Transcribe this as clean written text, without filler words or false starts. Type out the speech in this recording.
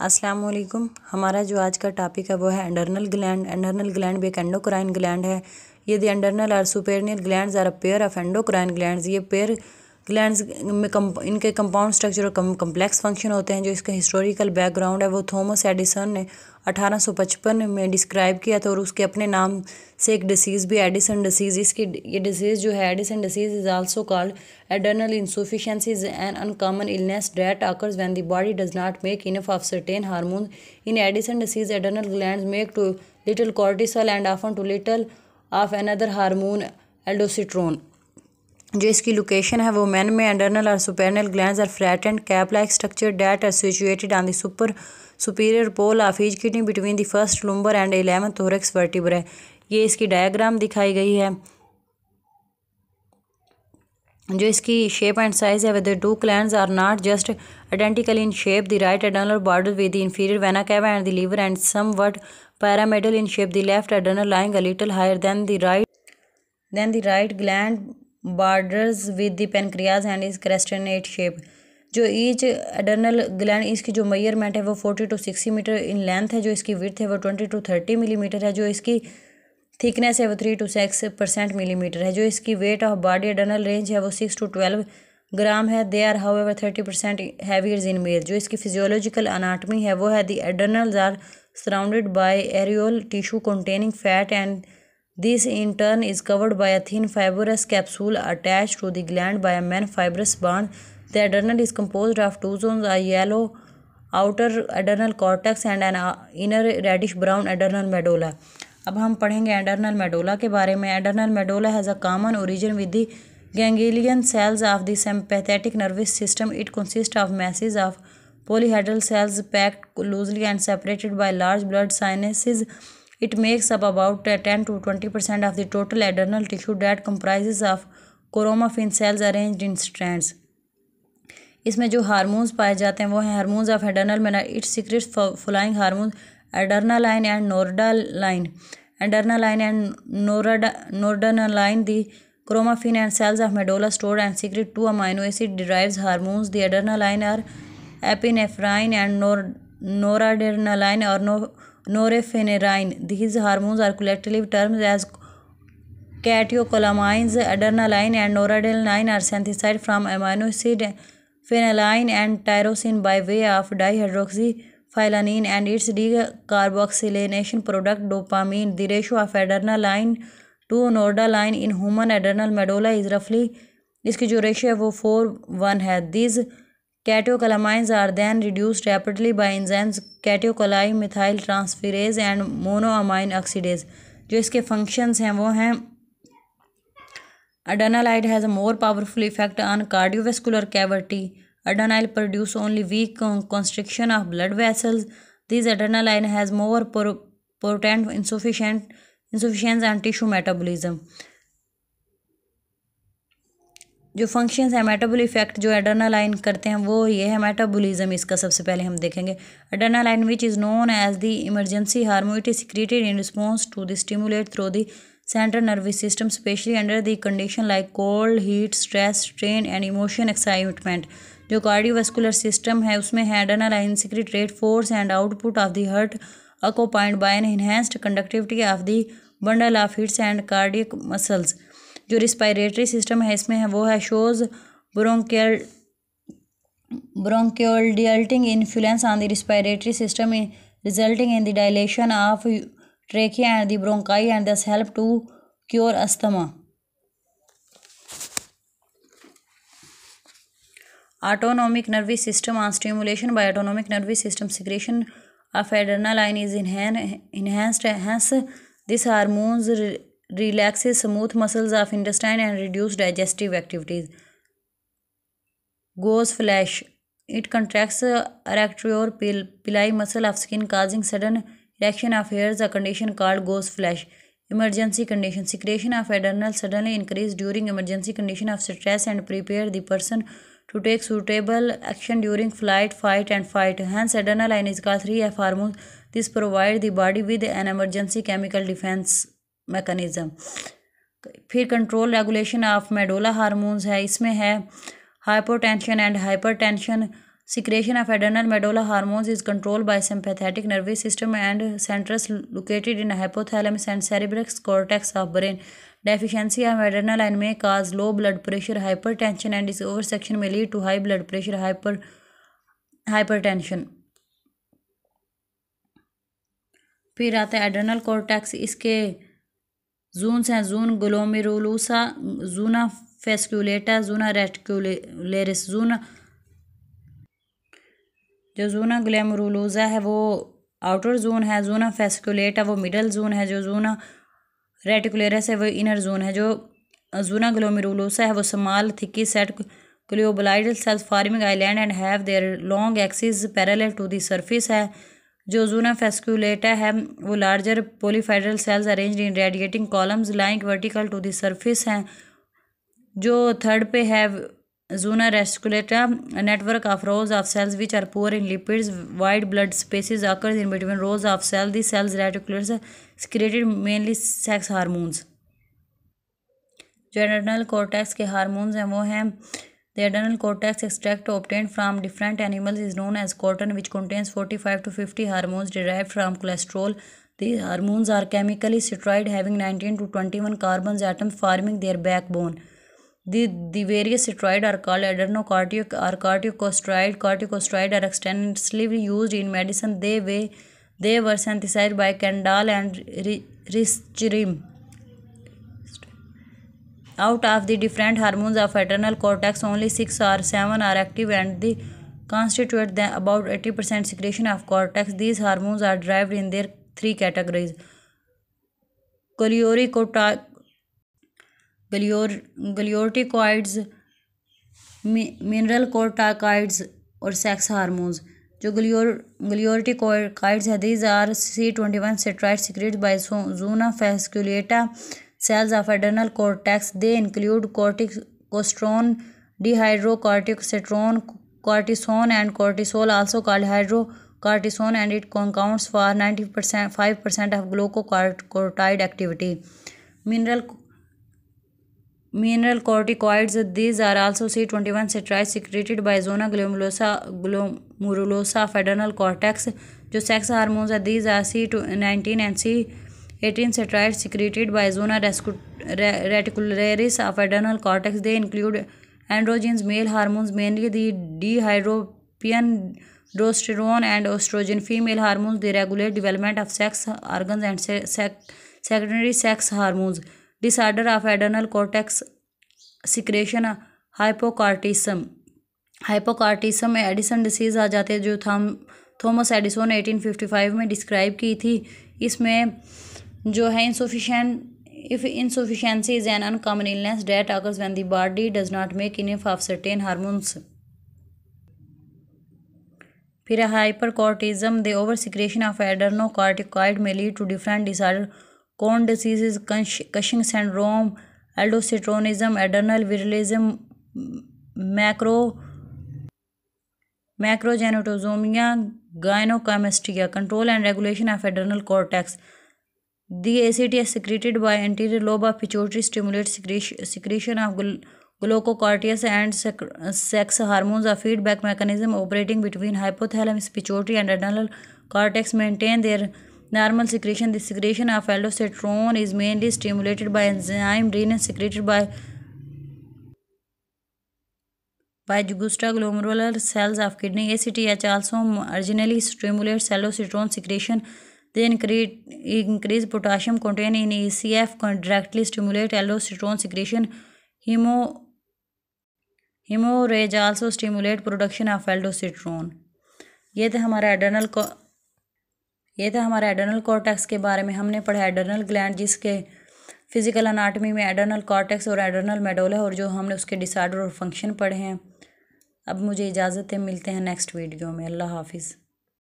अस्सलाम वालेकुम। हमारा जो आज का टॉपिक है वो है एंडरनल ग्लैंड। एंडरनल ग्लैंड भी एक एंडोक्राइन ग्लैंड है। ये द एंडरनल और suprarenal glands are a pair of endocrine glands. ये पेयर ग्लैंड्स में इनके कंपाउंड स्ट्रक्चर और कम्प्लेक्स फंक्शन होते हैं। जो इसका हिस्टोरिकल बैकग्राउंड है वो थॉमस एडिसन ने 1855 में डिस्क्राइब किया था और उसके अपने नाम से एक डिसीज़ भी एडिसन डिसीज़। इसकी ये डिसीज़ जो है Edison disease is also called adrenal insufficiency is an uncommon illness that occurs when the body does not make enough of certain hormones. In Addison disease, adrenal glands make too little cortisol and often too little of another hormone, aldosterone. जो इसकी location है वो man में adrenal और suprarenal glands are flat and cap like structure that are situated on the superior pole of each kidney between the first lumbar and 11th thorax vertebra. ये इसकी diagram दिखाई गई है। जो इसकी शेप एंड साइज है the two glands are not just identical in shape. The right adrenal border with the inferior vena cava and the liver and somewhat pyramidal in shape. The left adrenal lying a little higher than the right gland borders with the pancreas and is castanate shape. जो each adrenal gland इसकी जो measurement है वो 40 to 60 metre in length है। जो इसकी width है वो 20 to 30 मिलीमीटर है। जो इसकी थिकनेस है वो 3 to 6% मिलीमीटर है। जो इसकी weight of body adrenal range है वो 6 to 12 ग्राम है। They are however 30% heavier in male. जो इसकी फिजियोलॉजिकल अनाटमी है वो है the adrenals are surrounded by areolar tissue containing fat and this in turn is covered by a thin fibrous capsule attached to the gland by a main fibrous bond. The adrenal is composed of two zones, a yellow outer adrenal cortex and an inner reddish brown adrenal medulla. अब हम पढ़ेंगे adrenal medulla के बारे में। Adrenal medulla has a common origin with the ganglion cells of the sympathetic nervous system. It consist of masses of polyhedral cells packed loosely and separated by large blood sinuses. It makes up about 10 to 20% of the total adrenal tissue that comprises of chromaffin cells arranged in strands. इसमें जो hormones पाए जाते हैं वो हैं hormones of adrenal मेना. It secrets following hormones adrenaline and noradrenaline. Adrenaline and noradrenaline, the chromaffin and cells of medulla store and secrete two amino acid derived hormones. The adrenaline are epinephrine and noradrenaline or norepinephrine. These hormones are collectively termed as catecholamines. Adrenaline and noradrenaline are synthesized from amino acid phenylalanine and tyrosine by way of dihydroxyphenylalanine and its decarboxylation product dopamine. The ratio of adrenaline to noradrenaline in human adrenal medulla is roughly, इसकी जो ratio है वो 4:1 है. These catecholamines are then reduced rapidly by enzymes catecholate methyl transferase and monoamine oxidase. जो इसके functions हैं वो हैं adrenaline has a more powerful effect on cardiovascular cavity. Adrenaline produce only weak constriction of blood vessels. This adrenaline has more potent insufficiency and tissue metabolism. जो functions है मेटाबॉल effect जो adrenaline करते हैं वो ये है मेटाबॉलिज्म. इसका सबसे पहले हम देखेंगे adrenaline which is known as the emergency hormone. It is secreted in response to the stimulate through the central nervous system specially under the condition like cold, heat, stress, strain and emotion excitement. जो cardiovascular system है उसमें है adrenaline secret rate force and output of the heart accompanied by an enhanced conductivity of the bundle of His and cardiac muscles. जो respiratory system है इसमें है वो है shows bronchiole dilating influence on the respiratory system resulting in the dilation of trachea and the bronchi and thus help to cure asthma. Autonomic nervous system on stimulation by autonomic nervous system secretion of adrenaline is enhanced. Hence, this hormones relaxes smooth muscles of intestine and reduce digestive activities. Goes flash. It contracts arterial pili muscle of skin causing sudden erection of hairs, a condition called goes flash. Emergency condition. Secretion of adrenal suddenly increase during emergency condition of stress and prepare the person to take suitable action during flight, fight and fight. Hence, adrenaline is called 3F hormone. This provides the body with an emergency chemical defense mechanism. फिर control regulation of medulla hormones है. इसमें है hypotension and hypertension, Secretion of adrenal medulla hormones is controlled by sympathetic nervous system and centers located in hypothalamus and cerebral cortex of brain. Deficiency of adrenaline may cause low blood pressure, hypertension, and its oversection may lead to high blood pressure, hypertension. फिर आता है adrenal cortex. इसके जून्स हैं जून glomerulosa, जूना फेस्कुलेटा, जूना reticularis. जो जूना glomerulosa है वो outer zone है, जूना फेस्कुलेटा वो मिडल जोन है, जो जूना रेटिकुलरिस है वो इनर जोन है। जो जूना ग्लोमेरुलोसा है वो small thickly set globular cells forming island and have their long axis parallel to the surface है। जो जूना फेस्कुलेटा है वो larger polyhedral cells arranged in radiating columns lying vertical to the surface हैं। जो third पे है zona reticulata network of rows of cells which are poor in lipids, wide blood spaces occurs in between rows of cell. The cells reticulars secreted mainly sex hormones. जो adrenal cortex के hormones हैं वो हैं The adrenal cortex extract obtained from different animals is known as cortin, which contains 45 to 50 hormones derived from cholesterol. These hormones are chemically steroid, having 19 to 21 carbon atoms forming their backbone. The various steroids are called adrenocorticoid or corticosteroid. Corticosteroids are extensively used in medicine. They were synthesized by Kendall and Richtrim. Out of the different hormones of adrenal cortex, only 6 or 7 are active and they constitute about 80% secretion of cortex. These hormones are derived in their 3 categories: glucocorticoids, mineral corticoids और sex hormones. जो glucocorticoids है, these are C21 steroids secreted by zona fasciculata cells of adrenal cortex. They include corticosterone, dihydrocorticosterone, cortisone, and cortisol, also called hydrocortisone, and it accounts for 95% of glucocorticoid activity. Mineral corticoids, these are also C21 steroids secreted by zona glomerulosa of adrenal cortex. जो sex hormones है, these are C19 and C18 steroids secreted by zona reticularis of adrenal cortex. They include androgens, male hormones, mainly the dihydrotestosterone and estrogen. Female hormones, they regulate development of sex organs and secondary sex hormones. Disorder of adrenal cortex secretion, hypocortisonism में Edison disease आ जाते हैं, जो Thomas Edison ने 1855 में describe की थी। इसमें जो है insufficiency is an uncommon illness that occurs when the body does not make enough of certain hormones. फिर hypercortisonism, the oversecretion of adrenocorticoid may lead to different disorders: Crohn's disease, Cushing syndrome, aldosteronism, adrenal virilism, macrogenitosomia, gynecomastia. Control and regulation of adrenal cortex. The ACT is secreted by anterior lobe of pituitary, stimulates secretion of glucocorticoids and sex hormones. A feedback mechanism operating between hypothalamus, pituitary, and adrenal cortex maintain their normal secretion. The secretion of aldosterone is mainly stimulated by enzyme renin secreted by juxtaglomerular cells of kidney. ACTH also originally stimulates aldosterone secretion. They increase potassium content in ECF, directly stimulate aldosterone secretion. Hemorrhage also stimulate production of aldosterone. ये था हमारा adrenal cortex के बारे में। हमने पढ़ा adrenal gland, जिसके physical anatomy में एड्रेनल कॉर्टेक्स और एड्रेनल मेडुला है, और जो हमने उसके डिसऑर्डर और फंक्शन पढ़े हैं। अब मुझे इजाज़त है, मिलते हैं नेक्स्ट वीडियो में। अल्लाह हाफिज़।